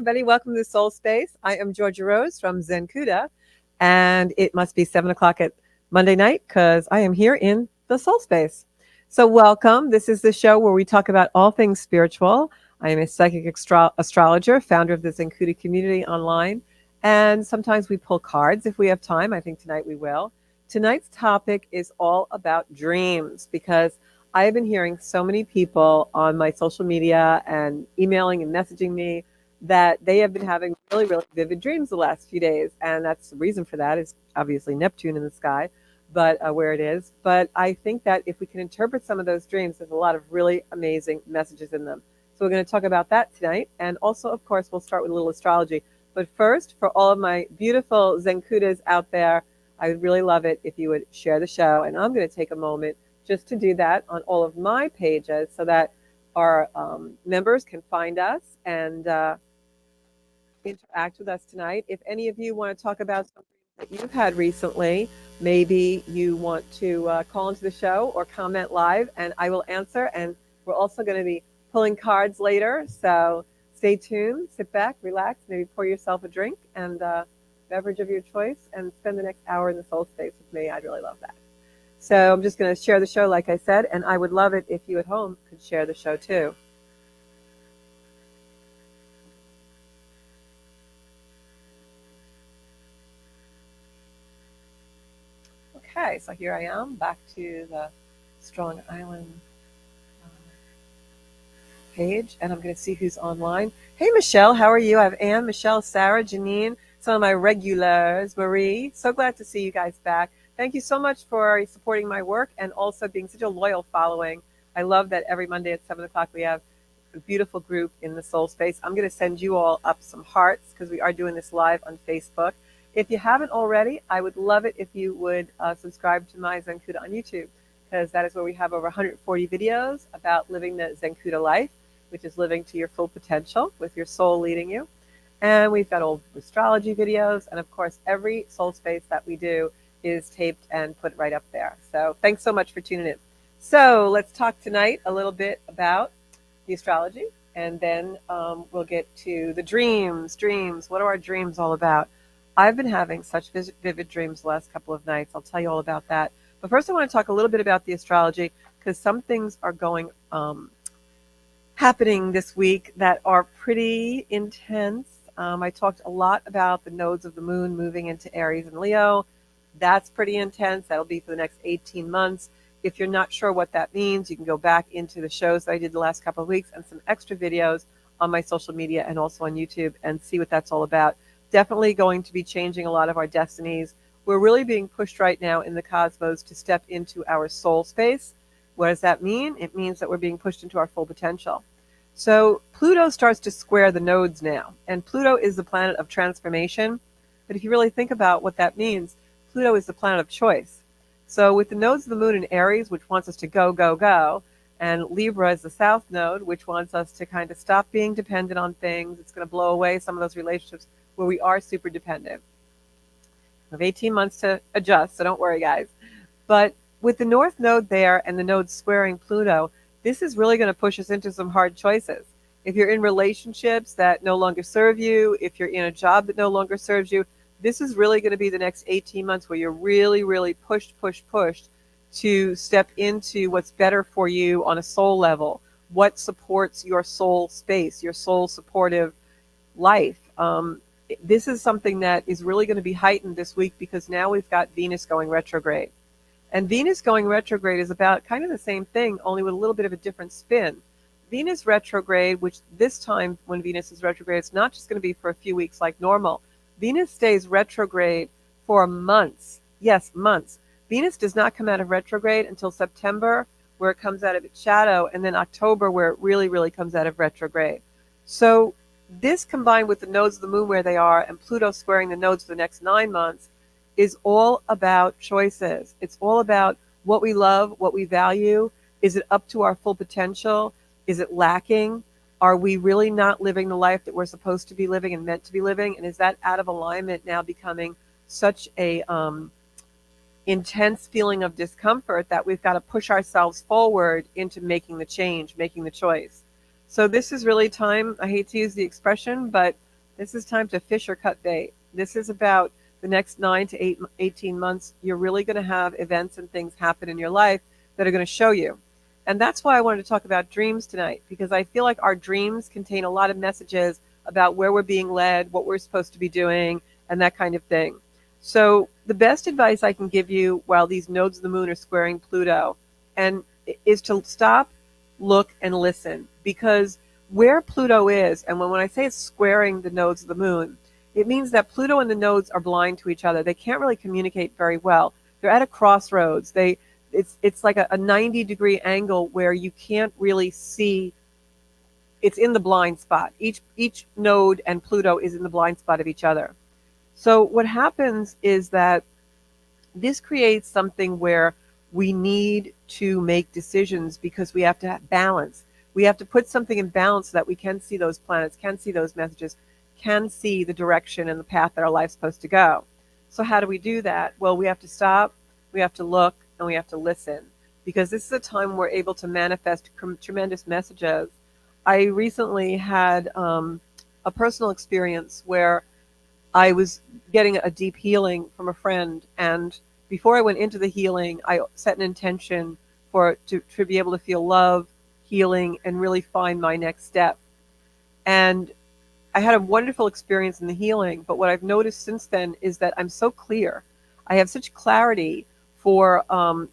everybody. Welcome to Soul Space. I am Georgia Rose from Zencuda, and it must be 7 o'clock at Monday night because I am here in the Soul Space. So, welcome. This is the show where we talk about all things spiritual. I am a psychic astrologer, founder of the Zencuda community online, and sometimes we pull cards if we have time. I think tonight we will. Tonight's topic is all about dreams because I have been hearing so many people on my social media and emailing and messaging me that they have been having really, really vivid dreams the last few days. And that's the reason for that is obviously Neptune in the sky, but where it is. But I think that if we can interpret some of those dreams, there's a lot of really amazing messages in them. So we're going to talk about that tonight. And also, of course, we'll start with a little astrology. But first, for all of my beautiful Zencudas out there, I would really love it if you would share the show. And I'm going to take a moment just to do that on all of my pages so that our members can find us and interact with us tonight. If any of you want to talk about something that you've had recently, maybe you want to call into the show or comment live and I will answer. And we're also going to be pulling cards later. So stay tuned, sit back, relax, maybe pour yourself a drink and beverage of your choice and spend the next hour in the soul space with me. I'd really love that. So I'm just going to share the show, like I said, and I would love it if you at home could share the show too. Okay, so here I am, back to the Strong Island page, and I'm going to see who's online. Hey, Michelle, how are you? I have Anne, Michelle, Sarah, Janine, some of my regulars, Marie. So glad to see you guys back. Thank you so much for supporting my work and also being such a loyal following. I love that every Monday at 7 o'clock we have a beautiful group in the soul space. I'm going to send you all up some hearts because we are doing this live on Facebook. If you haven't already, I would love it if you would subscribe to my Zencuda on YouTube because that is where we have over 140 videos about living the Zencuda life, which is living to your full potential with your soul leading you. And we've got old astrology videos. And of course, every soul space that we do is taped and put right up there. So thanks so much for tuning in. So let's talk tonight a little bit about the astrology, and then we'll get to the dreams. Dreams, what are our dreams all about? I've been having such vivid dreams the last couple of nights. I'll tell you all about that. But first I want to talk a little bit about the astrology because some things are going happening this week that are pretty intense. I talked a lot about the nodes of the moon moving into Aries and Leo. That's pretty intense. That'll be for the next 18 months. If you're not sure what that means, you can go back into the shows that I did the last couple of weeks and some extra videos on my social media and also on YouTube and see what that's all about. Definitely going to be changing a lot of our destinies. We're really being pushed right now in the cosmos to step into our soul space. What does that mean? It means that we're being pushed into our full potential. So Pluto starts to square the nodes now. And Pluto is the planet of transformation. But if you really think about what that means, Pluto is the planet of choice. So with the nodes of the moon in Aries, which wants us to go, go, go, and Libra is the south node, which wants us to kind of stop being dependent on things. It's going to blow away some of those relationships where we are super dependent. We have 18 months to adjust, so don't worry, guys. But with the north node there and the node squaring Pluto, this is really going to push us into some hard choices. If you're in relationships that no longer serve you, if you're in a job that no longer serves you, this is really going to be the next 18 months where you're really, really pushed to step into what's better for you on a soul level, what supports your soul space, your soul supportive life. This is something that is really going to be heightened this week because now we've got Venus going retrograde. And Venus going retrograde is about kind of the same thing, only with a little bit of a different spin. Venus retrograde, which this time when Venus is retrograde, it's not just going to be for a few weeks like normal. Venus stays retrograde for months. Yes, months. Venus does not come out of retrograde until September, where it comes out of its shadow, and then October, where it really, really comes out of retrograde. So this combined with the nodes of the moon where they are and Pluto squaring the nodes for the next 9 months is all about choices. It's all about what we love, what we value. Is it up to our full potential? Is it lacking? Are we really not living the life that we're supposed to be living and meant to be living? And is that out of alignment now becoming such a intense feeling of discomfort that we've got to push ourselves forward into making the change, making the choice? So this is really time, I hate to use the expression, but This is time to fish or cut bait. This is about the next 18 months. You're really going to have events and things happen in your life that are going to show you. And that's why I wanted to talk about dreams tonight, because I feel like our dreams contain a lot of messages about where we're being led, what we're supposed to be doing, and that kind of thing. So the best advice I can give you while these nodes of the moon are squaring Pluto and is to stop, look, and listen, because where Pluto is, and when I say it's squaring the nodes of the moon, it means that Pluto and the nodes are blind to each other. They can't really communicate very well. They're at a crossroads. It's like a 90-degree angle where you can't really see. It's in the blind spot. Each node and Pluto is in the blind spot of each other. So what happens is that this creates something where we need to make decisions because we have to have balance. We have to put something in balance so that we can see those planets, can see those messages, can see the direction and the path that our life's supposed to go. So how do we do that? Well, we have to stop, we have to look, and we have to listen, because this is a time when we're able to manifest tremendous messages. I recently had a personal experience where I was getting a deep healing from a friend, and before I went into the healing, I set an intention to be able to feel love, healing, and really find my next step. And I had a wonderful experience in the healing, but what I've noticed since then is that I'm so clear. I have such clarity for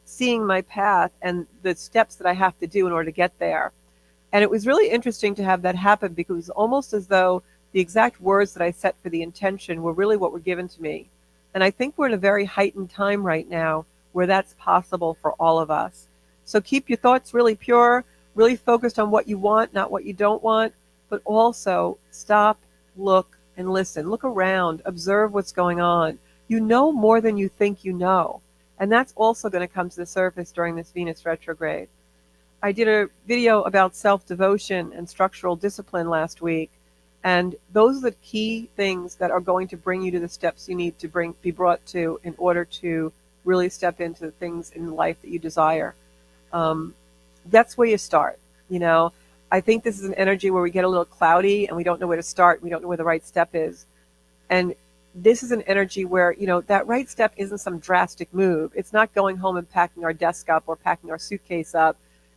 seeing my path and the steps that I have to do in order to get there. And it was really interesting to have that happen, because it was almost as though the exact words that I set for the intention were really what were given to me. And I think we're in a very heightened time right now where that's possible for all of us. So keep your thoughts really pure, really focused on what you want, not what you don't want, but also stop, look, and listen. Look around, observe what's going on. You know more than you think you know. And that's also going to come to the surface during this Venus retrograde. I did a video about self-devotion and structural discipline last week, and those are the key things that are going to bring you to the steps you need to be brought to in order to really step into the things in life that you desire. That's where you start. I think this is an energy where we get a little cloudy and we don't know where to start. We don't know where the right step is. And this is an energy where, that right step isn't some drastic move. It's not going home and packing our desk up or packing our suitcase up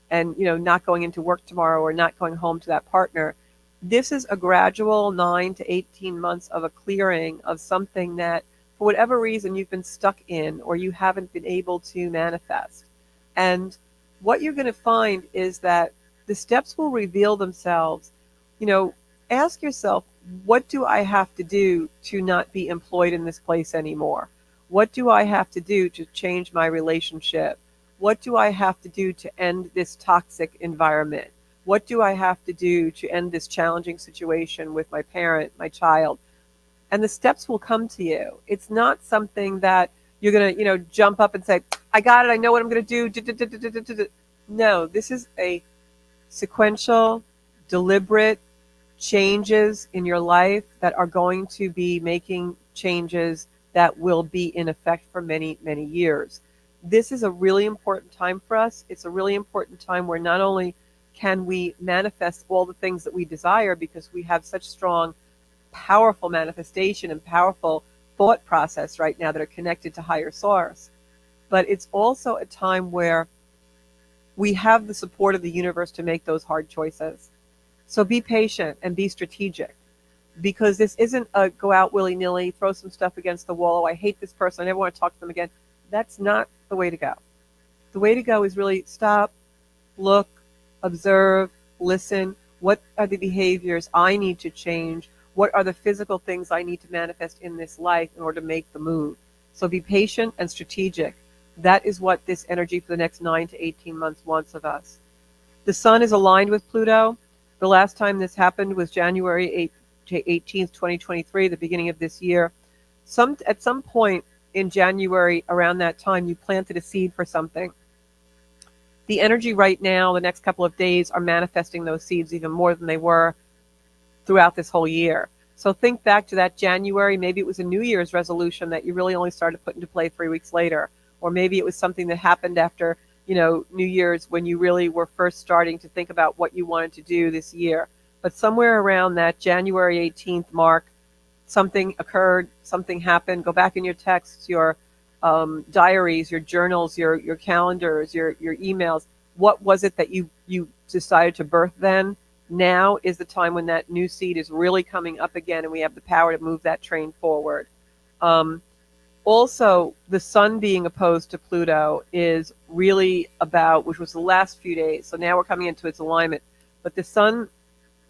and, not going into work tomorrow or not going home to that partner. This is a gradual 9 to 18 months of a clearing of something that, for whatever reason, you've been stuck in or you haven't been able to manifest. And what you're going to find is that the steps will reveal themselves. Ask yourself, what do I have to do to not be employed in this place anymore? What do I have to do to change my relationship? What do I have to do to end this toxic environment? What do I have to do to end this challenging situation with my parent, my child? And the steps will come to you. It's not something that you're going to, jump up and say, I got it, I know what I'm going to do. No, this is a sequential, deliberate changes in your life that are going to be making changes that will be in effect for many, many years. This is a really important time for us. It's a really important time where not only can we manifest all the things that we desire because we have such strong, powerful manifestation and powerful thought process right now that are connected to higher source, but it's also a time where we have the support of the universe to make those hard choices. So be patient and be strategic, because this isn't a go out willy-nilly, throw some stuff against the wall. Oh, I hate this person, I never want to talk to them again. That's not the way to go. The way to go is really stop, look, observe, listen. What are the behaviors I need to change? What are the physical things I need to manifest in this life in order to make the move? So be patient and strategic. That is what this energy for the next 9 to 18 months wants of us. The sun is aligned with Pluto. The last time this happened was January 18th, 2023, the beginning of this year. At some point in January, around that time, you planted a seed for something. The energy right now, the next couple of days, are manifesting those seeds even more than they were throughout this whole year. So think back to that January. Maybe it was a New Year's resolution that you really only started to put into play 3 weeks later. Or maybe it was something that happened after, New Year's, when you really were first starting to think about what you wanted to do this year. But somewhere around that January 18th mark, something occurred, something happened. Go back in your texts, your diaries, your journals, your calendars, your emails. What was it that you decided to birth then? Now is the time when that new seed is really coming up again, and we have the power to move that train forward. Um, Also, the sun being opposed to Pluto is really about, which was the last few days. So now we're coming into its alignment. But the sun,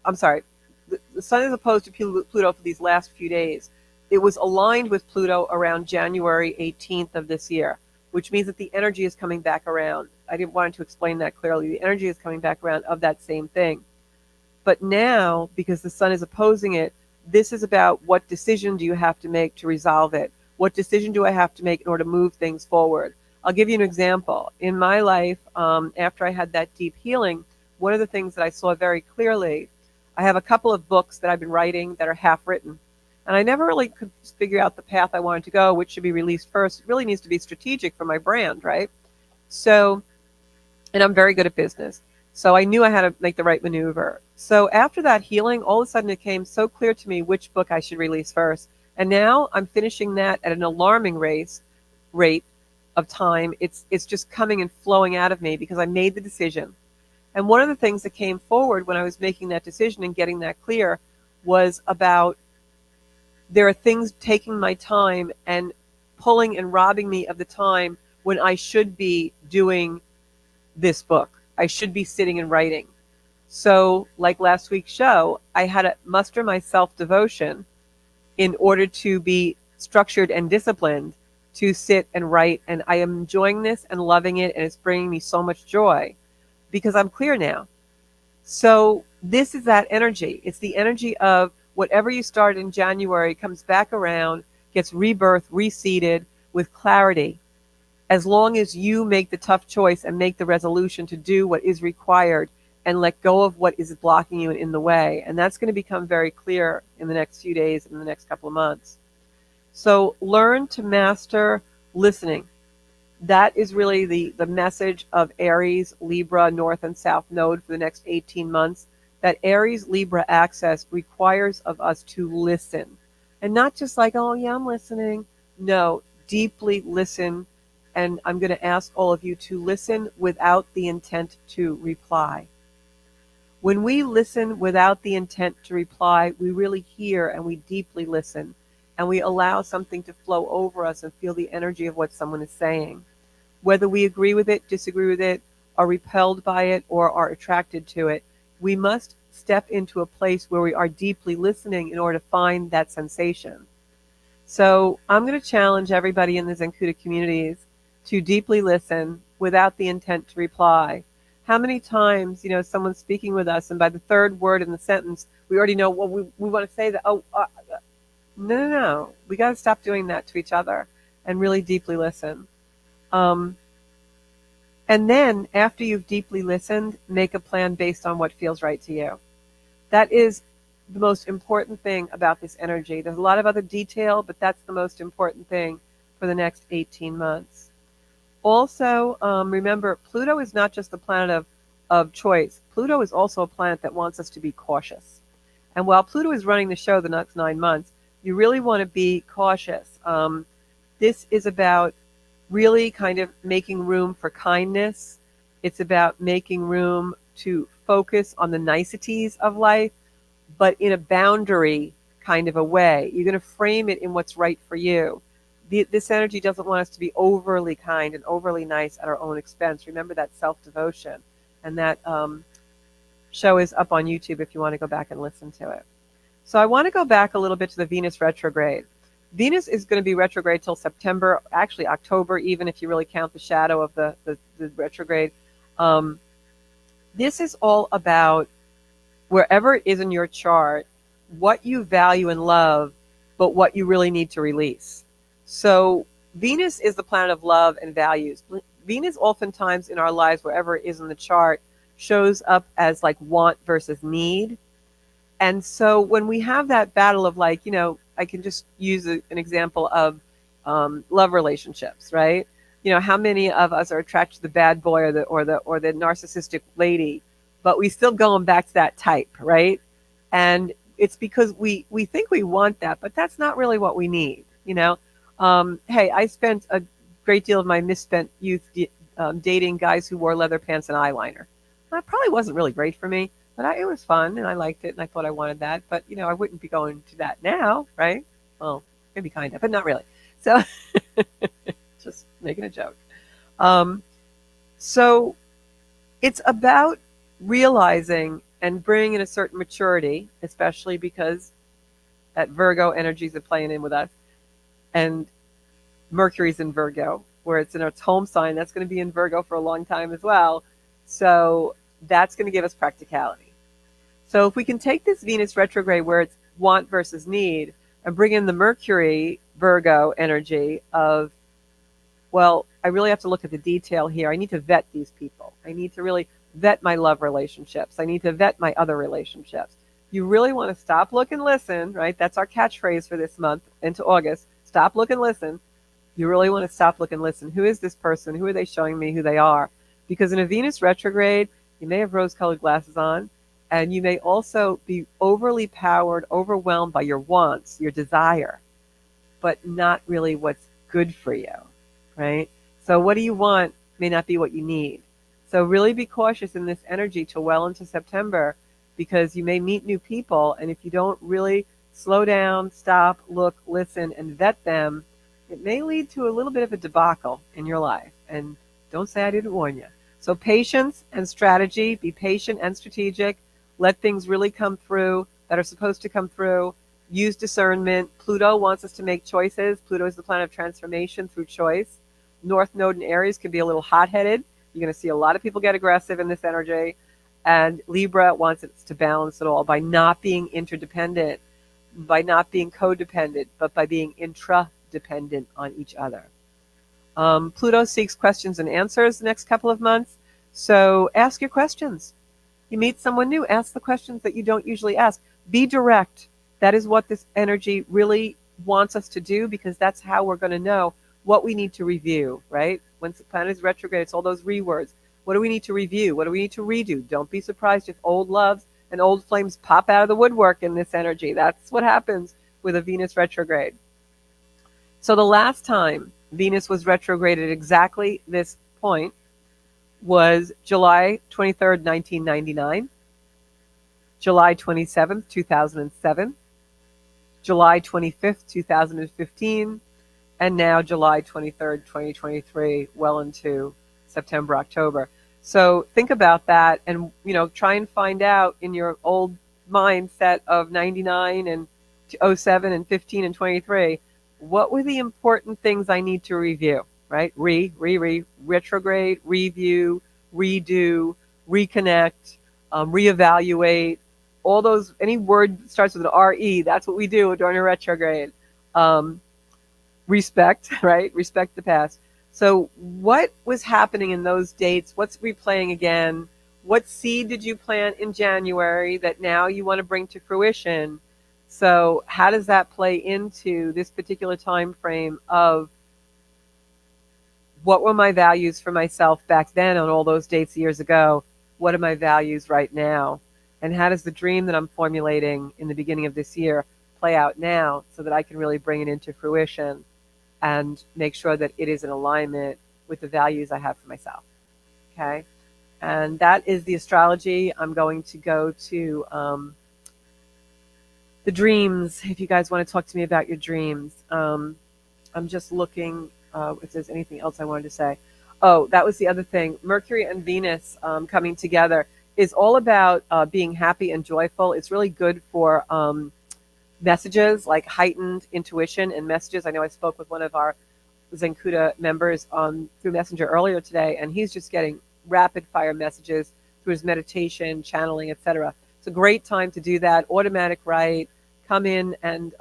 I'm sorry, the sun is opposed to Pluto for these last few days. It was aligned with Pluto around January 18th of this year, which means that the energy is coming back around. I didn't want to explain that clearly. The energy is coming back around of that same thing. But now, because the sun is opposing it, this is about what decision do you have to make to resolve it? What decision do I have to make in order to move things forward? I'll give you an example. In my life, after I had that deep healing, one of the things that I saw very clearly, I have a couple of books that I've been writing that are half written. And I never really could figure out the path I wanted to go, which should be released first. It really needs to be strategic for my brand, right? So, and I'm very good at business. So I knew I had to make the right maneuver. So after that healing, all of a sudden it came so clear to me which book I should release first. And now I'm finishing that at an alarming rate of time. It's just coming and flowing out of me because I made the decision. And one of the things that came forward when I was making that decision and getting that clear was about there are things taking my time and pulling and robbing me of the time when I should be doing this book. I should be sitting and writing. So, like last week's show, I had to muster my self-devotion in order to be structured and disciplined to sit and write. And I am enjoying this and loving it, and it's bringing me so much joy because I'm clear now. So this is that energy. It's the energy of whatever you started in January comes back around, gets rebirthed, reseeded with clarity. As long as you make the tough choice and make the resolution to do what is required and let go of what is blocking you in the way. And that's going to become very clear in the next few days, in the next couple of months. So learn to master listening. That is really the message of Aries, Libra, North and South Node for the next 18 months. That Aries, Libra axis requires of us to listen. And not just like, oh yeah, I'm listening. No, deeply listen. And I'm going to ask all of you to listen without the intent to reply. When we listen without the intent to reply, we really hear and we deeply listen. And we allow something to flow over us and feel the energy of what someone is saying. Whether we agree with it, disagree with it, are repelled by it, or are attracted to it, we must step into a place where we are deeply listening in order to find that sensation. So I'm going to challenge everybody in the Zencuda communities to deeply listen without the intent to reply. How many times, someone's speaking with us, and by the third word in the sentence, we already know, well, we want to say that, no. We got to stop doing that to each other and really deeply listen. And then, after you've deeply listened, make a plan based on what feels right to you. That is the most important thing about this energy. There's a lot of other detail, but that's the most important thing for the next 18 months. Also, remember, Pluto is not just the planet of choice. Pluto is also a planet that wants us to be cautious. And while Pluto is running the show the next 9 months, you really want to be cautious. This is about really kind of making room for kindness. It's about making room to focus on the niceties of life, but in a boundary kind of a way. You're going to frame it in what's right for you. This energy doesn't want us to be overly kind and overly nice at our own expense. Remember that self-devotion. And that show is up on YouTube if you want to go back and listen to it. So I want to go back a little bit to the Venus retrograde. Venus is going to be retrograde till September, actually October, even if you really count the shadow of the retrograde. This is all about wherever it is in your chart, what you value and love, but what you really need to release. So Venus is the planet of love and values. Venus oftentimes in our lives, wherever it is in the chart, shows up as like want versus need. And so when we have that battle of like, I can just use an example of love relationships, right? How many of us are attracted to the bad boy or the narcissistic lady, but we still going back to that type, right? And it's because we think we want that, but that's not really what we need, you know? Hey, I spent a great deal of my misspent youth dating guys who wore leather pants and eyeliner. That probably wasn't really great for me, but it was fun and I liked it and I thought I wanted that. But, you know, I wouldn't be going to that now, right? Well, maybe kind of, but not really. So just making a joke. Um, so it's about realizing and bringing in a certain maturity, especially because that Virgo energies are playing in with us. And Mercury's in Virgo, where it's in its home sign. That's going to be in Virgo for a long time as well. So that's going to give us practicality. So if we can take this Venus retrograde where it's want versus need and bring in the Mercury Virgo energy of, well, I really have to look at the detail here. I need to vet these people. I need to really vet my love relationships. I need to vet my other relationships. You really want to stop, look, and listen, right? That's our catchphrase for this month into August. Stop, look, and listen. You really want to stop, look, and listen. Who is this person? Who are they showing me who they are? Because in a Venus retrograde, you may have rose-colored glasses on, and you may also be overly powered, overwhelmed by your wants, your desire, but not really what's good for you, right? So what do you want may not be what you need. So really be cautious in this energy till well into September, because you may meet new people, and if you don't really slow down, stop, look, listen, and vet them, it may lead to a little bit of a debacle in your life. And don't say I didn't warn you. So patience and strategy, be patient and strategic. Let things really come through that are supposed to come through. Use discernment. Pluto wants us to make choices. Pluto is the planet of transformation through choice. North Node in Aries can be a little hot-headed. You're going to see a lot of people get aggressive in this energy. And Libra wants us to balance it all by not being interdependent, by not being codependent, but by being intradependent on each other. Pluto seeks questions and answers the next couple of months. So ask your questions. You meet someone new, ask the questions that you don't usually ask. Be direct. That is what this energy really wants us to do, because that's how we're going to know what we need to review, right? When the planet is retrograde, it's all those rewords. What do we need to review? What do we need to redo? Don't be surprised if old loves and old flames pop out of the woodwork in this energy. That's what happens with a Venus retrograde. So the last time Venus was retrograde at exactly this point was July 23rd, 1999, July 27th, 2007, July 25th, 2015, and now July 23rd, 2023, well into September, October. So think about that and, try and find out in your old mindset of 99 and 07 and 15 and 23, what were the important things I need to review, right? Retrograde, review, redo, reconnect, reevaluate, all those, any word that starts with an R-E, that's what we do during a retrograde. Respect, right? Respect the past. So what was happening in those dates? What's replaying again? What seed did you plant in January that now you want to bring to fruition? So how does that play into this particular time frame of what were my values for myself back then on all those dates years ago? What are my values right now? And how does the dream that I'm formulating in the beginning of this year play out now so that I can really bring it into fruition and make sure that it is in alignment with the values I have for myself? Okay. And that is the astrology. I'm going to go to the dreams, if you guys want to talk to me about your dreams. I'm just looking if there's anything else I wanted to say. Oh, that was the other thing. Mercury and Venus coming together is all about being happy and joyful. It's really good for messages, like heightened intuition and messages. I know I spoke with one of our Zencuda members through Messenger earlier today, and he's just getting rapid fire messages through his meditation, channeling, etc. It's a great time to do that. Automatic write, come in and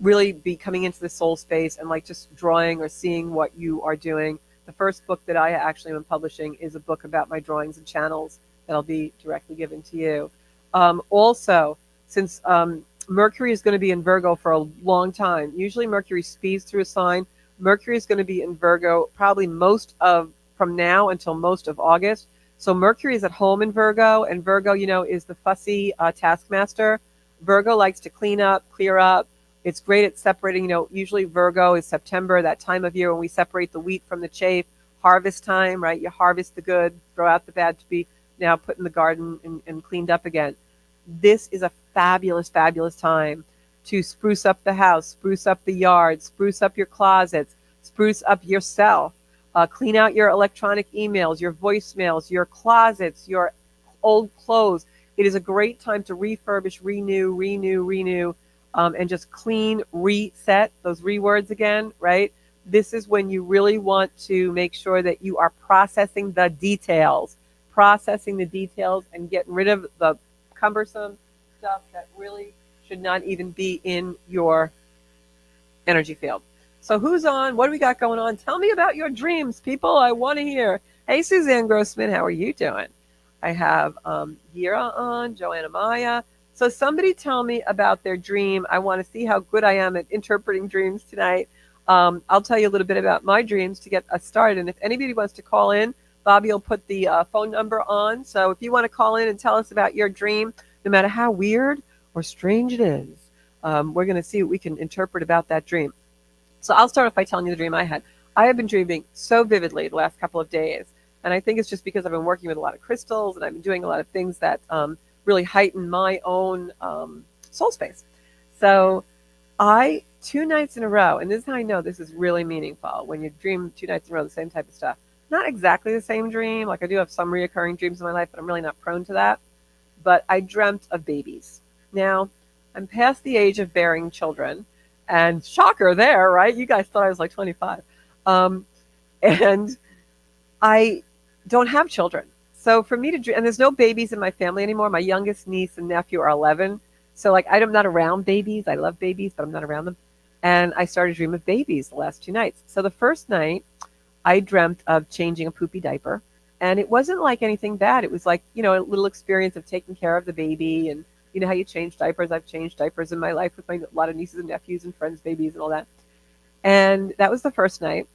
really be coming into the soul space and like just drawing or seeing what you are doing. The first book that I actually am publishing is a book about my drawings and channels that'll be directly given to you. Also, since Mercury is going to be in Virgo for a long time, usually Mercury speeds through a sign. Mercury is going to be in Virgo probably from now until most of August. So Mercury is at home in Virgo, and Virgo, is the fussy taskmaster. Virgo likes to clean up, clear up. It's great at separating, usually Virgo is September, that time of year when we separate the wheat from the chaff, harvest time, right? You harvest the good, throw out the bad to be now put in the garden and cleaned up again. This is a fabulous, fabulous time to spruce up the house, spruce up the yard, spruce up your closets, spruce up yourself, clean out your electronic emails, your voicemails, your closets, your old clothes. It is a great time to refurbish, renew, and just clean, reset, those words again, right? This is when you really want to make sure that you are processing the details and getting rid of the cumbersome stuff that really should not even be in your energy field. So who's on? What do we got going on? Tell me about your dreams, people. I want to hear. Hey, Suzanne Grossman, how are you doing? I have Yira on, Joanna Maya. So somebody tell me about their dream. I want to see how good I am at interpreting dreams tonight. I'll tell you a little bit about my dreams to get us started. And if anybody wants to call in, Bobby will put the phone number on. So if you want to call in and tell us about your dream, no matter how weird or strange it is, we're going to see what we can interpret about that dream. So I'll start off by telling you the dream I had. I have been dreaming so vividly the last couple of days. And I think it's just because I've been working with a lot of crystals and I've been doing a lot of things that really heighten my own soul space. So 2 nights in a row, and this is how I know this is really meaningful, when you dream 2 nights in a row, the same type of stuff. Not exactly the same dream. Like I do have some reoccurring dreams in my life, but I'm really not prone to that. But I dreamt of babies. Now, I'm past the age of bearing children. And shocker there, right? You guys thought I was like 25. And I don't have children. So for me to dream, and there's no babies in my family anymore. My youngest niece and nephew are 11. So like I'm not around babies. I love babies, but I'm not around them. And I started to dream of babies the last 2 nights. So the first night, I dreamt of changing a poopy diaper. And it wasn't like anything bad. It was like, a little experience of taking care of the baby. And you know how you change diapers. I've changed diapers in my life with a lot of nieces and nephews and friends' babies and all that. And that was the first night.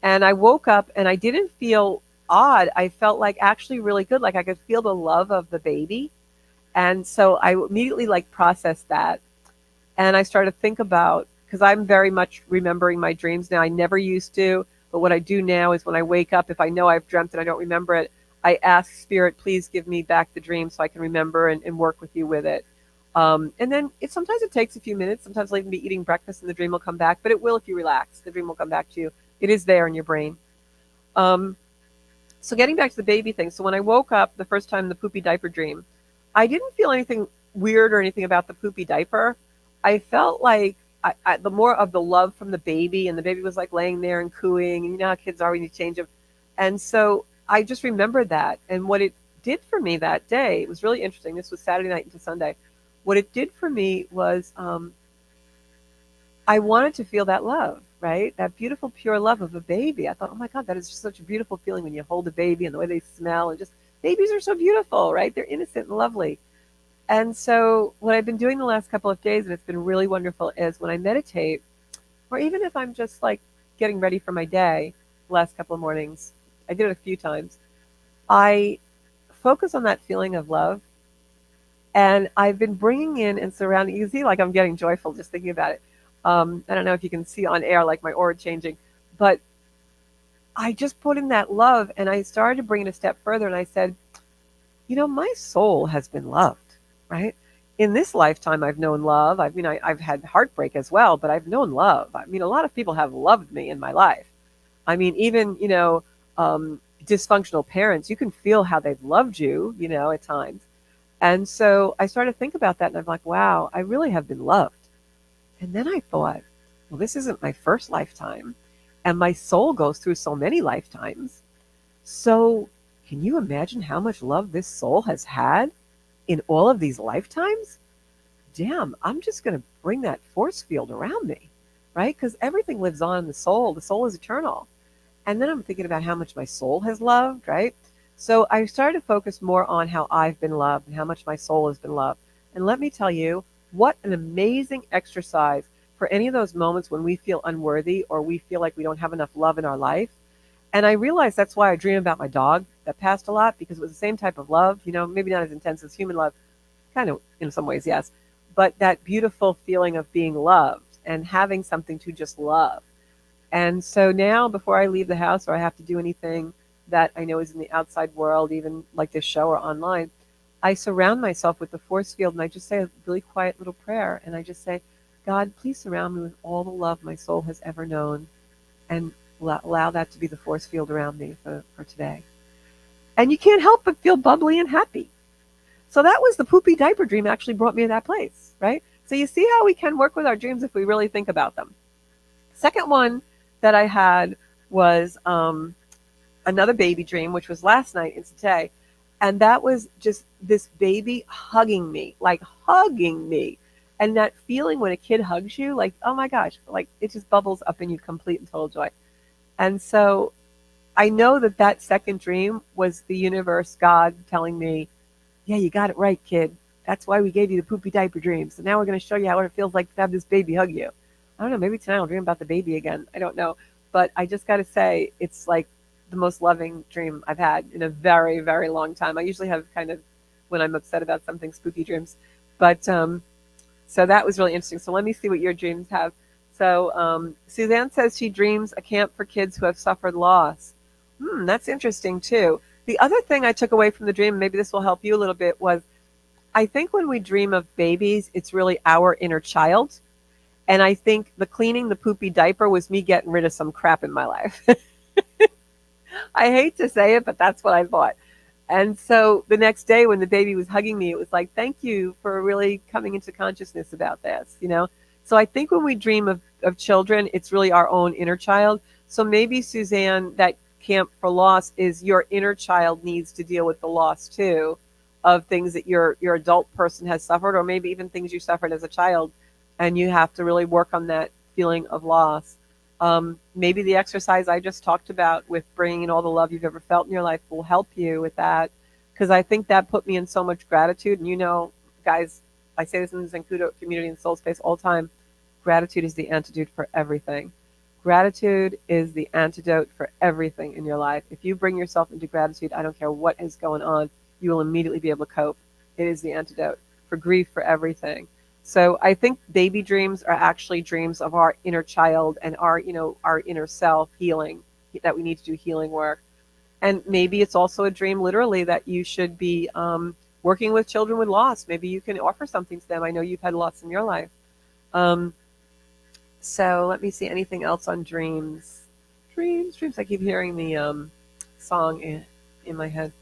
And I woke up and I didn't feel odd. I felt like actually really good. Like I could feel the love of the baby. And so I immediately processed that. And I started to think about, because I'm very much remembering my dreams now. I never used to. But what I do now is when I wake up, if I know I've dreamt and I don't remember it, I ask Spirit, please give me back the dream so I can remember and work with you with it. And then sometimes it takes a few minutes. Sometimes I'll even be eating breakfast and the dream will come back. But it will if you relax. The dream will come back to you. It is there in your brain. So getting back to the baby thing. So when I woke up the first time, the poopy diaper dream, I didn't feel anything weird or anything about the poopy diaper. I felt like the more of the love from the baby, and the baby was like laying there and cooing, and you know how kids are when you change them. And so I just remembered that. And what it did for me that day, it was really interesting. This was Saturday night into Sunday. What it did for me was I wanted to feel that love, right? That beautiful, pure love of a baby. I thought, oh my God, that is just such a beautiful feeling when you hold a baby and the way they smell, and just babies are so beautiful, right? They're innocent and lovely. And so what I've been doing the last couple of days, and it's been really wonderful, is when I meditate, or even if I'm just like getting ready for my day, the last couple of mornings, I did it a few times, I focus on that feeling of love. And I've been bringing in and surrounding, you can see like I'm getting joyful just thinking about it. I don't know if you can see on air like my aura changing, but I just put in that love and I started to bring it a step further and I said, my soul has been loved, right? In this lifetime, I've known love. I've had heartbreak as well, but I've known love. I mean, a lot of people have loved me in my life. I mean, even, dysfunctional parents, you can feel how they've loved you, at times. And so I started to think about that and I'm like, wow, I really have been loved. And then I thought, well, this isn't my first lifetime. And my soul goes through so many lifetimes. So can you imagine how much love this soul has had in all of these lifetimes? Damn, I'm just going to bring that force field around me, right? Because everything lives on in the soul. The soul is eternal. And then I'm thinking about how much my soul has loved, right? So I started to focus more on how I've been loved and how much my soul has been loved. And let me tell you, what an amazing exercise for any of those moments when we feel unworthy or we feel like we don't have enough love in our life. And I realized that's why I dream about my dog that passed a lot, because it was the same type of love, maybe not as intense as human love, kind of in some ways, yes. but that beautiful feeling of being loved and having something to just love. And so now, before I leave the house or I have to do anything that I know is in the outside world, even like this show or online, I surround myself with the force field and I just say a really quiet little prayer. And I just say, God, please surround me with all the love my soul has ever known and allow that to be the force field around me for today. And you can't help but feel bubbly and happy. So that was the poopy diaper dream actually brought me to that place, right? So you see how we can work with our dreams if we really think about them. Second one that I had was another baby dream, which was last night into today. And that was just this baby hugging me, like hugging me. And that feeling when a kid hugs you, like, oh my gosh, like it just bubbles up in you, complete and total joy. And so I know that that second dream was the universe, God telling me, yeah, you got it right, kid. That's why we gave you the poopy diaper dream. So now we're going to show you how it feels like to have this baby hug you. I don't know. Maybe tonight I'll dream about the baby again. I don't know. But I just got to say, it's like the most loving dream I've had in a very, very long time. I usually have kind of, when I'm upset about something, spooky dreams. But so that was really interesting. So let me see what your dreams have. So Suzanne says she dreams a camp for kids who have suffered loss. That's interesting too. The other thing I took away from the dream, maybe this will help you a little bit, was I think when we dream of babies, it's really our inner child. And I think the cleaning the poopy diaper was me getting rid of some crap in my life. I hate to say it, but that's what I thought. And so the next day when the baby was hugging me, it was like, thank you for really coming into consciousness about this, you know? So I think when we dream of children, it's really our own inner child. So maybe, Suzanne, that camp for loss is your inner child needs to deal with the loss too of things that your adult person has suffered, or maybe even things you suffered as a child, and you have to really work on that feeling of loss. Maybe the exercise I just talked about with bringing in all the love you've ever felt in your life will help you with that, because I think that put me in so much gratitude. And you know, guys, I say this in the Zencuda community and soul space all the time, gratitude is the antidote for everything. Gratitude is the antidote for everything in your life. If you bring yourself into gratitude, I don't care what is going on, you will immediately be able to cope. It is the antidote for grief, for everything. So I think baby dreams are actually dreams of our inner child and our, you know, our inner self healing, that we need to do healing work. And maybe it's also a dream literally that you should be working with children with loss. Maybe you can offer something to them. I know you've had loss in your life. So let me see, anything else on dreams. Dreams. I keep hearing the song in my head.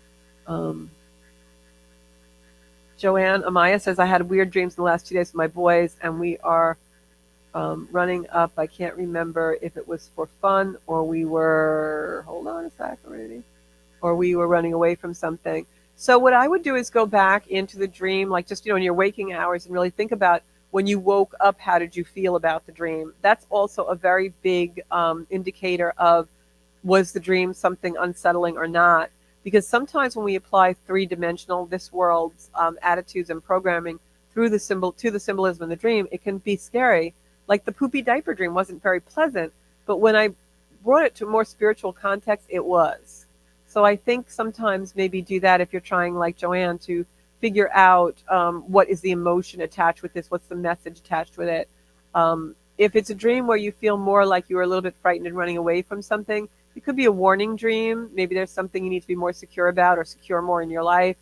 Joanne Amaya says, I had weird dreams in the last 2 days with my boys, and we are running up. I can't remember if it was for fun or we were, hold on a sec already, or we were running away from something. So what I would do is go back into the dream, like just, you know, in your waking hours, and really think about when you woke up, how did you feel about the dream? That's also a very big indicator of, was the dream something unsettling or not? Because sometimes when we apply three-dimensional, this world's attitudes and programming through the symbolism in the dream, it can be scary. Like the poopy diaper dream wasn't very pleasant, but when I brought it to a more spiritual context, it was. So I think sometimes maybe do that if you're trying, like Joanne, to figure out what is the emotion attached with this, what's the message attached with it. If it's a dream where you feel more like you were a little bit frightened and running away from something, it could be a warning dream. Maybe there's something you need to be more secure about, or secure more in your life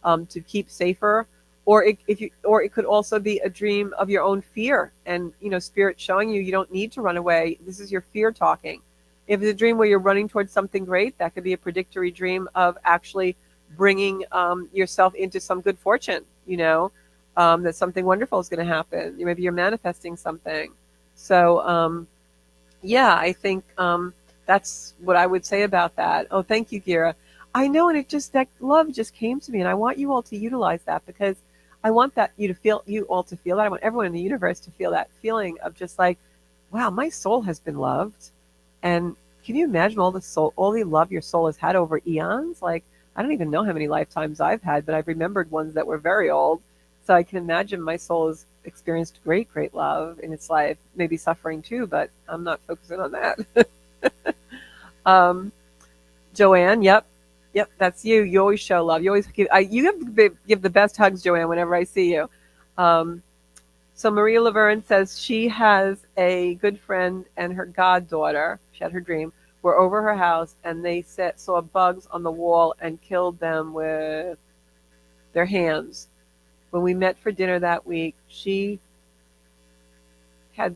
to keep safer. Or it could also be a dream of your own fear, and you know, spirit showing you don't need to run away. This is your fear talking. If it's a dream where you're running towards something great, that could be a predictory dream of actually bringing yourself into some good fortune. You know, that something wonderful is going to happen. Maybe you're manifesting something. So yeah, I think that's what I would say about that. Oh, thank you, Gira. I know, and that love just came to me, and I want you all to utilize that, because I want you all to feel that. I want everyone in the universe to feel that feeling of just like, wow, my soul has been loved. And can you imagine all the love your soul has had over eons? Like, I don't even know how many lifetimes I've had, but I've remembered ones that were very old. So I can imagine my soul has experienced great, great love in its life, maybe suffering too, but I'm not focusing on that. Joanne, yep, that's you. You always show love. You always give the best hugs, Joanne, whenever I see you. So Maria Laverne says she has a good friend and her goddaughter. She had her dream. Were over her house and they saw bugs on the wall and killed them with their hands. When we met for dinner that week, she had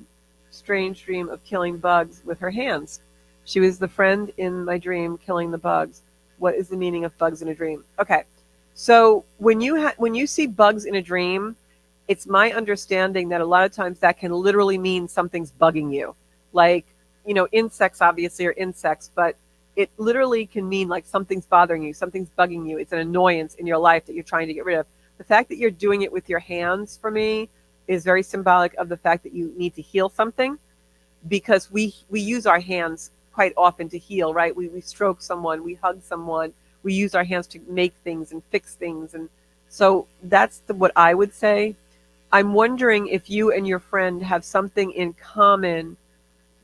strange dream of killing bugs with her hands. She was the friend in my dream killing the bugs. What is the meaning of bugs in a dream? Okay. So when you see bugs in a dream, it's my understanding that a lot of times that can literally mean something's bugging you. Like, insects obviously are insects, but it literally can mean like something's bothering you, something's bugging you. It's an annoyance in your life that you're trying to get rid of. The fact that you're doing it with your hands for me is very symbolic of the fact that you need to heal something, because we use our hands quite often to heal, right? We stroke someone, we hug someone, we use our hands to make things and fix things. And so that's what I would say. I'm wondering if you and your friend have something in common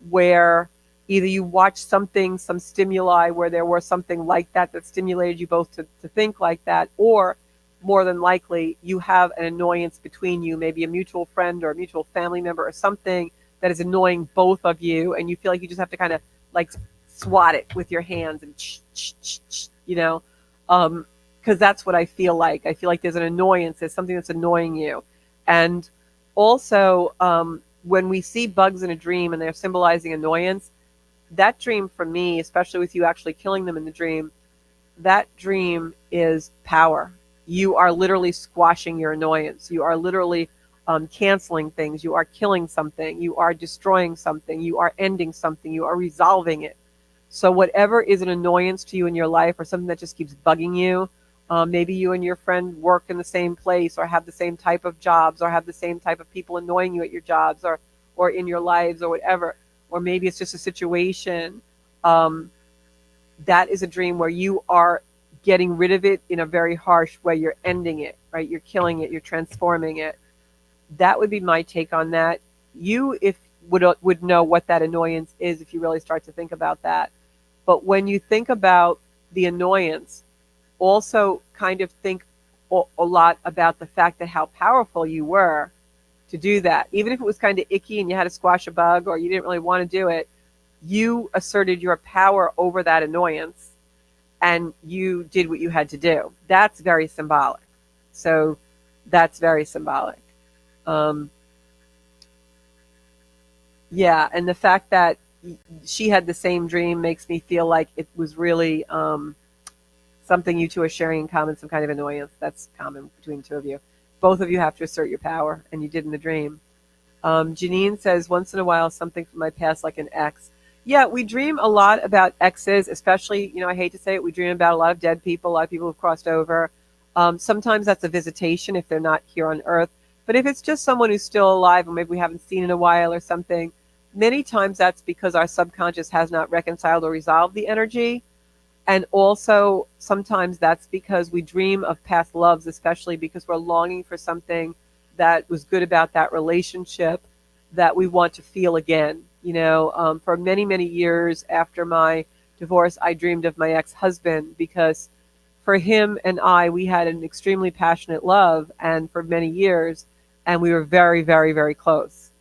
where either you watched something, some stimuli where there was something like that that stimulated you both to think like that, or more than likely you have an annoyance between you, maybe a mutual friend or a mutual family member or something that is annoying both of you, and you feel like you just have to kind of like swat it with your hands and because that's what I feel like. I feel like there's an annoyance, there's something that's annoying you. And also, when we see bugs in a dream and they're symbolizing annoyance, that dream for me, especially with you actually killing them in the dream, that dream is power. You are literally squashing your annoyance. You are literally canceling things. You are killing something. You are destroying something. You are ending something. You are resolving it. So whatever is an annoyance to you in your life or something that just keeps bugging you, maybe you and your friend work in the same place or have the same type of jobs or have the same type of people annoying you at your jobs or in your lives or whatever. Or maybe it's just a situation. That is a dream where you are getting rid of it in a very harsh way. You're ending it, right? You're killing it. You're transforming it. That would be my take on that. You, if would know what that annoyance is if you really start to think about that. But when you think about the annoyance, also kind of think a lot about the fact that how powerful you were to do that. Even if it was kind of icky and you had to squash a bug or you didn't really want to do it, you asserted your power over that annoyance and you did what you had to do. That's very symbolic. So that's very symbolic. Yeah, and the fact that she had the same dream makes me feel like it was really something you two are sharing in common, some kind of annoyance that's common between the two of you. Both of you have to assert your power, and you did in the dream. Janine says, once in a while, something from my past, like an ex. Yeah, we dream a lot about exes, especially, I hate to say it, we dream about a lot of dead people, a lot of people who've crossed over. Sometimes that's a visitation if they're not here on Earth. But if it's just someone who's still alive, or maybe we haven't seen in a while or something, many times that's because our subconscious has not reconciled or resolved the energy. And also, sometimes that's because we dream of past loves, especially because we're longing for something that was good about that relationship that we want to feel again. For many, many years after my divorce, I dreamed of my ex-husband because for him and we had an extremely passionate love, and for many years, and we were very, very, very close.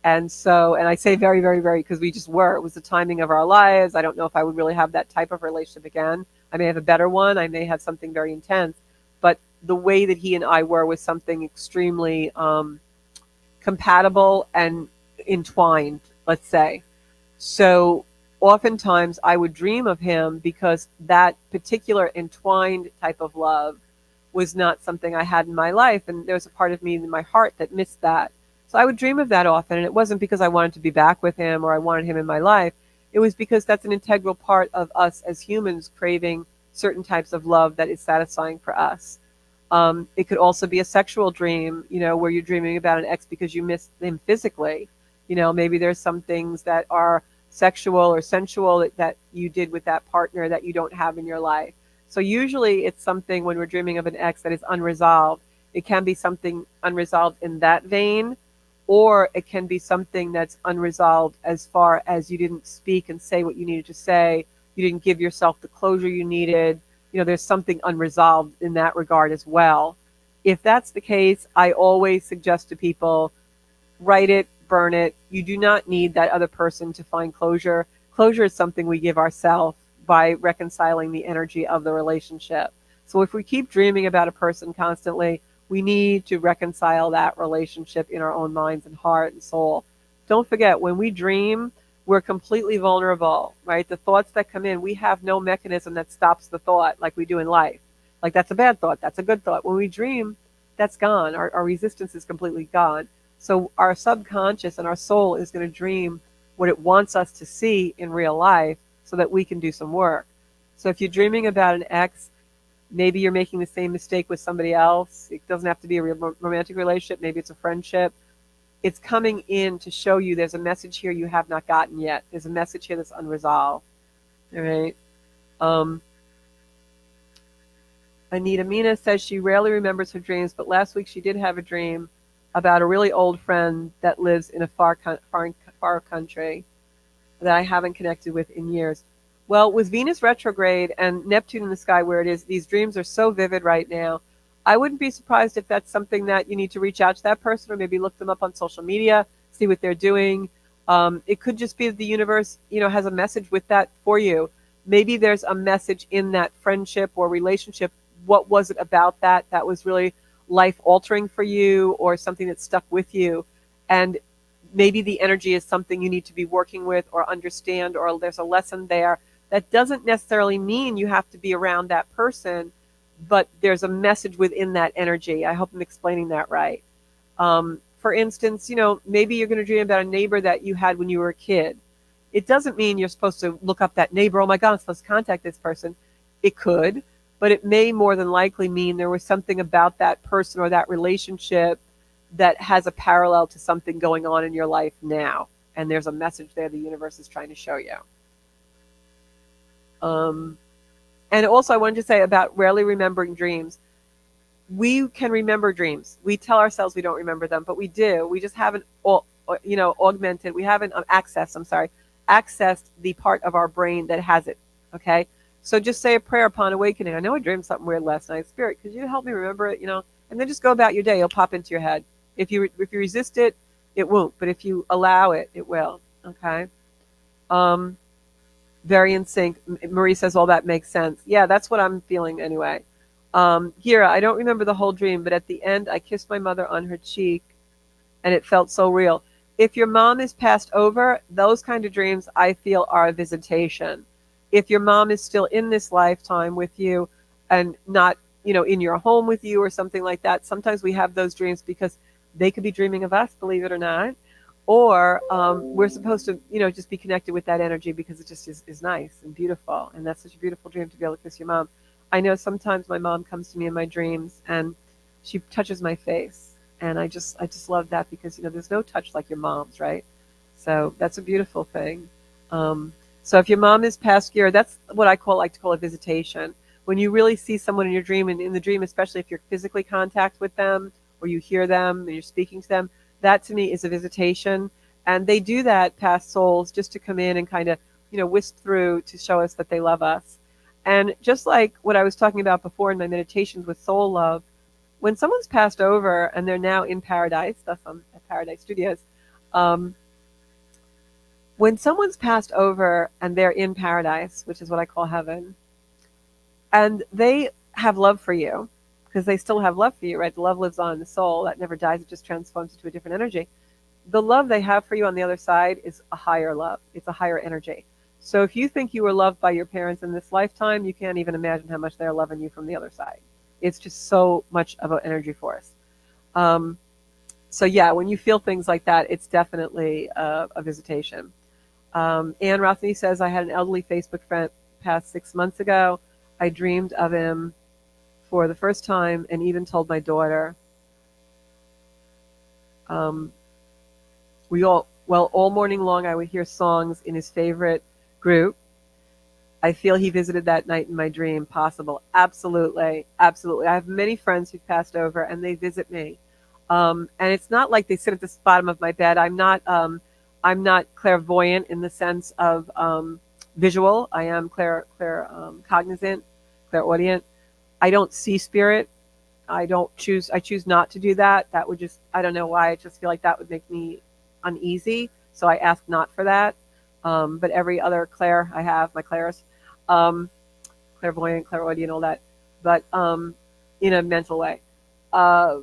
And so, and I say very, very, very because we just were. It was the timing of our lives. I don't know if I would really have that type of relationship again. I may have a better one. I may have something very intense. But the way that he and I were was something extremely compatible and entwined, let's say. So oftentimes I would dream of him because that particular entwined type of love was not something I had in my life. And there was a part of me in my heart that missed that. So I would dream of that often, and it wasn't because I wanted to be back with him or I wanted him in my life. It was because that's an integral part of us as humans craving certain types of love that is satisfying for us. It could also be a sexual dream, where you're dreaming about an ex because you miss him physically. Maybe there's some things that are sexual or sensual that you did with that partner that you don't have in your life. So usually it's something when we're dreaming of an ex that is unresolved. It can be something unresolved in that vein, or it can be something that's unresolved as far as you didn't speak and say what you needed to say. You didn't give yourself the closure you needed. There's something unresolved in that regard as well. If that's the case, I always suggest to people write it, burn it. You do not need that other person to find closure. Closure is something we give ourselves by reconciling the energy of the relationship. So if we keep dreaming about a person constantly, we need to reconcile that relationship in our own minds and heart and soul. Don't forget, when we dream, we're completely vulnerable, right? The thoughts that come in, we have no mechanism that stops the thought like we do in life. Like, that's a bad thought, that's a good thought. When we dream, that's gone. Our resistance is completely gone. So our subconscious and our soul is going to dream what it wants us to see in real life so that we can do some work. So if you're dreaming about an ex, maybe you're making the same mistake with somebody else. It doesn't have to be a romantic relationship. Maybe it's a friendship. It's coming in to show you there's a message here you have not gotten yet. There's a message here that's unresolved. All right. Um, Anita Mina says she rarely remembers her dreams, but last week she did have a dream about a really old friend that lives in a far country that I haven't connected with in years. Well, with Venus retrograde and Neptune in the sky where it is, these dreams are so vivid right now. I wouldn't be surprised if that's something that you need to reach out to that person or maybe look them up on social media, see what they're doing. It could just be that the universe, has a message with that for you. Maybe there's a message in that friendship or relationship. What was it about that was really life altering for you or something that stuck with you? And maybe the energy is something you need to be working with or understand, or there's a lesson there. That doesn't necessarily mean you have to be around that person, but there's a message within that energy. I hope I'm explaining that right. For instance, maybe you're going to dream about a neighbor that you had when you were a kid. It doesn't mean you're supposed to look up that neighbor. Oh my God, I'm supposed to contact this person. It could, but it may more than likely mean there was something about that person or that relationship that has a parallel to something going on in your life now. And there's a message there the universe is trying to show you. Um, and also, I wanted to say about rarely remembering dreams. We can remember dreams. We tell ourselves we don't remember them, but we do. We just haven't, augmented. We haven't accessed the part of our brain that has it. Okay. So just say a prayer upon awakening. I know I dreamed something weird last night. Spirit, could you help me remember it? And then just go about your day. It'll pop into your head. If you resist it, it won't. But if you allow it, it will. Okay. Um, Very in sync. Marie says all that makes sense. Yeah, that's what I'm feeling anyway. Gira, I don't remember the whole dream, but at the end, I kissed my mother on her cheek, and it felt so real. If your mom is passed over, those kind of dreams I feel are a visitation. If your mom is still in this lifetime with you and not, in your home with you or something like that, sometimes we have those dreams because they could be dreaming of us, believe it or not. Or we're supposed to, just be connected with that energy because it just is nice and beautiful. And that's such a beautiful dream to be able to kiss your mom. I know sometimes my mom comes to me in my dreams and she touches my face. And I just love that because, there's no touch like your mom's, right? So that's a beautiful thing. So if your mom is past year, that's what I like to call a visitation. When you really see someone in your dream, and in the dream, especially if you're physically contact with them or you hear them and you're speaking to them, that to me is a visitation. And they do that, past souls, just to come in and kind of, wisp through to show us that they love us. And just like what I was talking about before in my meditations with soul love, when someone's passed over and they're now in paradise, thus I'm at Paradise Studios, um, when someone's passed over and they're in paradise, which is what I call heaven, and they have love for you, because they still have love for you, right? The love lives on in the soul. That never dies. It just transforms into a different energy. The love they have for you on the other side is a higher love. It's a higher energy. So if you think you were loved by your parents in this lifetime, you can't even imagine how much they're loving you from the other side. It's just so much of an energy force. Um, so yeah, when you feel things like that, it's definitely a visitation. Anne Rothney says, I had an elderly Facebook friend passed 6 months ago. I dreamed of him for the first time and even told my daughter. Um, all morning long I would hear songs in his favorite group. I feel he visited that night in my dream. Possible. Absolutely. Absolutely. I have many friends who've passed over and they visit me. And it's not like they sit at the bottom of my bed. I'm not clairvoyant in the sense of visual. I am cognizant, clairaudient. I don't see spirit. I choose not to do that. That would just, I don't know why. I just feel like that would make me uneasy. So I ask not for that. But every other clair I have, my clairs, um, clairvoyant, clairaudient, all that, but in a mental way. Uh,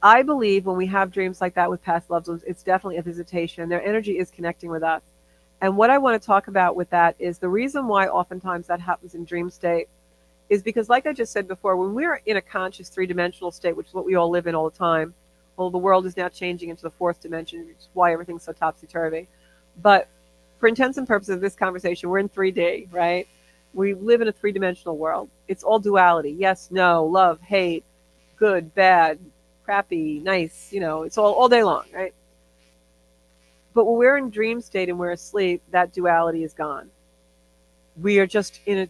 I believe when we have dreams like that with past loved ones, it's definitely a visitation. Their energy is connecting with us. And what I want to talk about with that is the reason why oftentimes that happens in dream state is because, like I just said before, when we're in a conscious three-dimensional state, which is what we all live in all the time, well, the world is now changing into the fourth dimension, which is why everything's so topsy-turvy. But for intents and purposes of this conversation, we're in 3D, right? We live in a three-dimensional world. It's all duality. Yes, no, love, hate, good, bad, crappy, nice, it's all day long, right? But when we're in dream state and we're asleep, that duality is gone. We are just in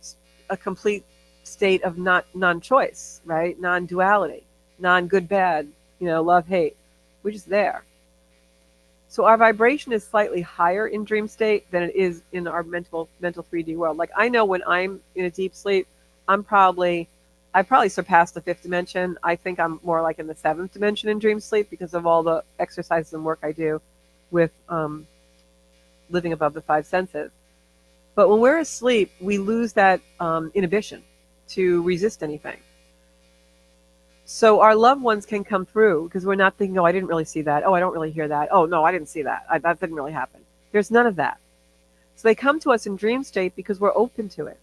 a complete state of not non-choice, right? Non-duality, non-good, bad, love, hate. We're just there. So our vibration is slightly higher in dream state than it is in our mental 3D world. Like I know when I'm in a deep sleep, I probably surpassed the fifth dimension. I think I'm more like in the seventh dimension in dream sleep because of all the exercises and work I do with living above the five senses. But when we're asleep, we lose that inhibition to resist anything. So our loved ones can come through because we're not thinking, oh, I didn't really see that. Oh, I don't really hear that. Oh, no, I didn't see that. That didn't really happen. There's none of that. So they come to us in dream state because we're open to it.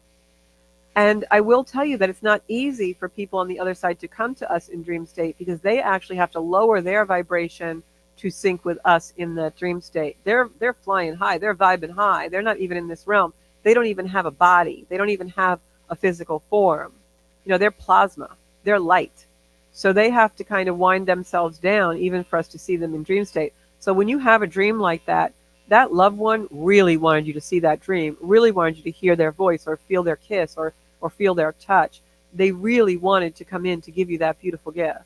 And I will tell you that it's not easy for people on the other side to come to us in dream state because they actually have to lower their vibration to sync with us in that dream state. They're flying high. They're vibing high. They're not even in this realm. They don't even have a body. They don't even have a physical form. They're plasma. They're light. So they have to kind of wind themselves down even for us to see them in dream state. So when you have a dream like that, that loved one really wanted you to see that dream, really wanted you to hear their voice or feel their kiss or feel their touch. They really wanted to come in to give you that beautiful gift.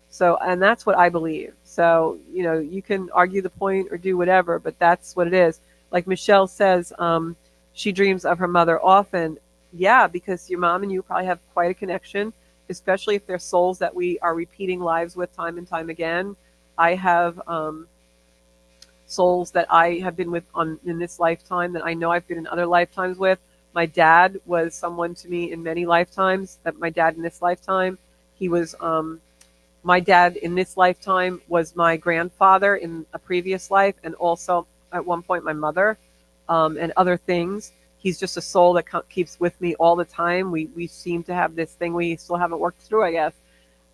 So, and that's what I believe. So, you can argue the point or do whatever, but that's what it is. Like Michelle says, she dreams of her mother often. Yeah, because your mom and you probably have quite a connection, especially if they're souls that we are repeating lives with time and time again. I have souls that I have been with in this lifetime that I know I've been in other lifetimes with. My dad was someone to me in many lifetimes. That my dad in this lifetime, he was my dad in this lifetime was my grandfather in a previous life, and also at one point my mother, and other things. He's just a soul that keeps with me all the time. We seem to have this thing we still haven't worked through, I guess.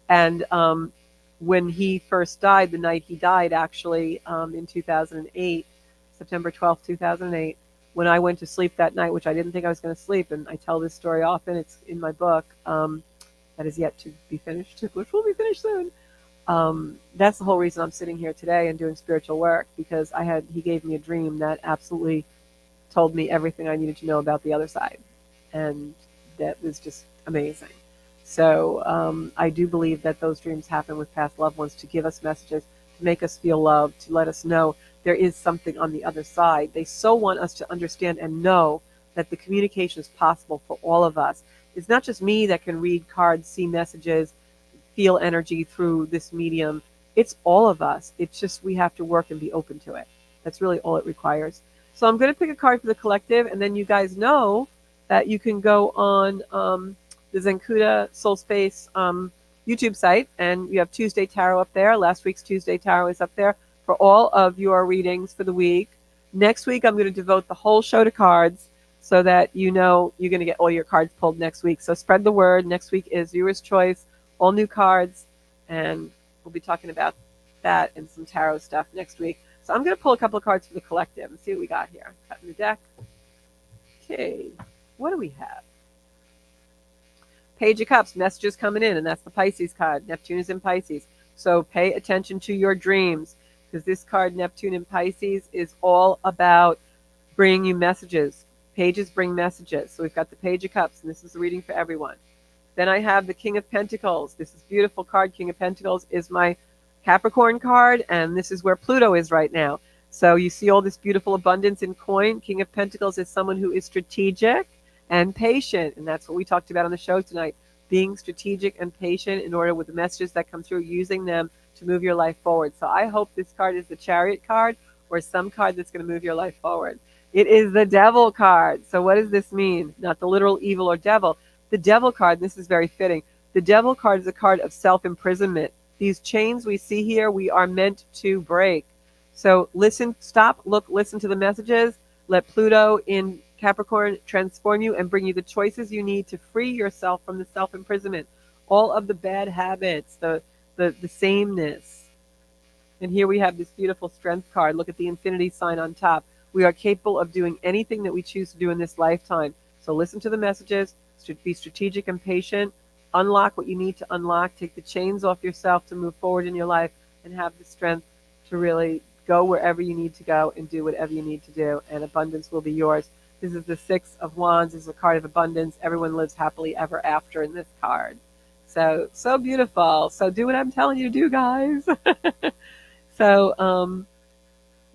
And when he first died, the night he died, actually, in 2008, September 12th, 2008, when I went to sleep that night, which I didn't think I was going to sleep, and I tell this story often, it's in my book, that is yet to be finished, which will be finished soon. That's the whole reason I'm sitting here today and doing spiritual work, because he gave me a dream that absolutely told me everything I needed to know about the other side. And that was just amazing. So I do believe that those dreams happen with past loved ones to give us messages, to make us feel loved, to let us know there is something on the other side. They so want us to understand and know that the communication is possible for all of us. It's not just me that can read cards, see messages, feel energy through this medium. It's all of us. It's just we have to work and be open to it. That's really all it requires. So I'm going to pick a card for the collective, and then you guys know that you can go on the Zencuda Soul Space YouTube site, and you have Tuesday Tarot up there. Last week's Tuesday Tarot is up there for all of your readings for the week. Next week, I'm going to devote the whole show to cards so that you're going to get all your cards pulled next week. So spread the word. Next week is Viewer's Choice, all new cards, and we'll be talking about that and some tarot stuff next week. So I'm going to pull a couple of cards for the collective and see what we got here. Cutting the deck. Okay, what do we have? Page of Cups, messages coming in, and that's the Pisces card. Neptune is in Pisces. So pay attention to your dreams, because this card, Neptune in Pisces, is all about bringing you messages. Pages bring messages. So we've got the Page of Cups, and this is the reading for everyone. Then I have the King of Pentacles. This is a beautiful card. King of Pentacles is my Capricorn card, and this is where Pluto is right now. So you see all this beautiful abundance in coin. King of Pentacles is someone who is strategic and patient, and that's what we talked about on the show tonight. being strategic and patient in order with the messages that come through, using them to move your life forward. So I hope this card is the Chariot card or some card that's going to move your life forward. It is the Devil card. So what does this mean? Not the literal evil or devil. The Devil card, and this is very fitting, the Devil card is a card of self-imprisonment. These chains we see here, we are meant to break. So listen, stop, look, listen to the messages. Let Pluto in Capricorn transform you and bring you the choices you need to free yourself from the self-imprisonment, all of the bad habits, the sameness. And here we have this beautiful strength card. Look at the infinity sign on top. We are capable of doing anything that we choose to do in this lifetime. So listen to the messages, be strategic and patient, unlock what you need to unlock, take the chains off yourself to move forward in your life, and have the strength to really go wherever you need to go and do whatever you need to do, and abundance will be yours. This is the Six of Wands. This is a card of abundance. Everyone lives happily ever after in this card. So beautiful. So do what I'm telling you to do, guys. So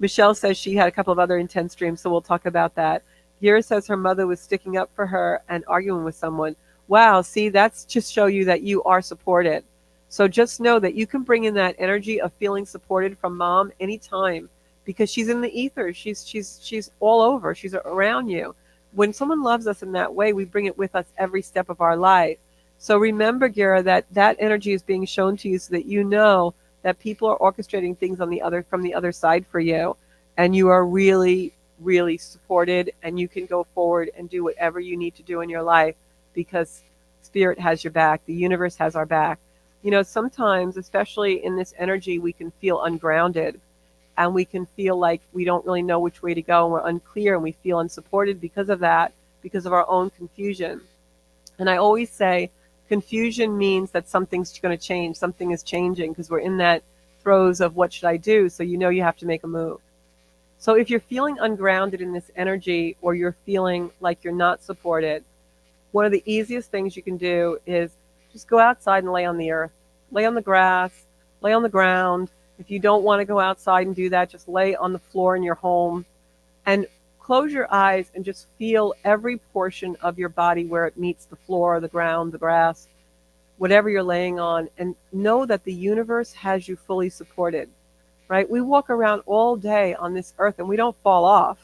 Michelle says she had a couple of other intense dreams, so we'll talk about that. Gira says her mother was sticking up for her and arguing with someone. Wow, see, that's just show you that you are supported. So just know that you can bring in that energy of feeling supported from mom anytime, because she's in the ether. She's all over. She's around you. When someone loves us in that way, we bring it with us every step of our life. So remember, Gira, that that energy is being shown to you so that you know that people are orchestrating things on the other from the other side for you, and you are really, really supported, and you can go forward and do whatever you need to do in your life because spirit has your back. The universe has our back. You know, sometimes, especially in this energy, we can feel ungrounded and we can feel like we don't really know which way to go and we're unclear and we feel unsupported because of that, because of our own confusion. And I always say confusion means that something's going to change, something is changing, because we're in that throes of what should I do, so you know you have to make a move. So if you're feeling ungrounded in this energy or you're feeling like you're not supported, one of the easiest things you can do is just go outside and lay on the earth, lay on the grass, lay on the ground. If you don't want to go outside and do that, just lay on the floor in your home and close your eyes and just feel every portion of your body where it meets the floor, the ground, the grass, whatever you're laying on, and know that the universe has you fully supported, right? We walk around all day on this earth and we don't fall off.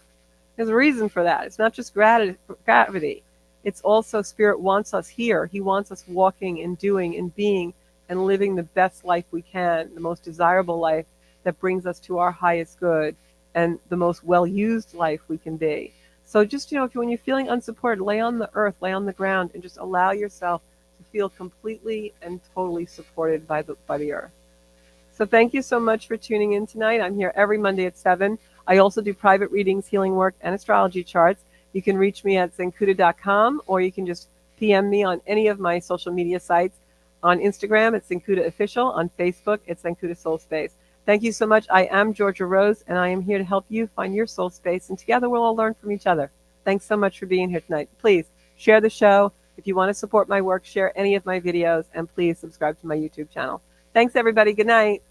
There's a reason for that. It's not just gravity. It's also spirit wants us here. He wants us walking and doing and being and living the best life we can, the most desirable life that brings us to our highest good and the most well-used life we can be. So just, when you're feeling unsupported, lay on the earth, lay on the ground, and just allow yourself to feel completely and totally supported by the earth. So thank you so much for tuning in tonight. I'm here every Monday at 7. I also do private readings, healing work, and astrology charts. You can reach me at zencuda.com, or you can just PM me on any of my social media sites. On Instagram, it's Zencuda Official. On Facebook, it's Zencuda Soul Space. Thank you so much. I am Georgia Rose, and I am here to help you find your soul space, and together we'll all learn from each other. Thanks so much for being here tonight. Please share the show. If you want to support my work, share any of my videos, and please subscribe to my YouTube channel. Thanks, everybody. Good night.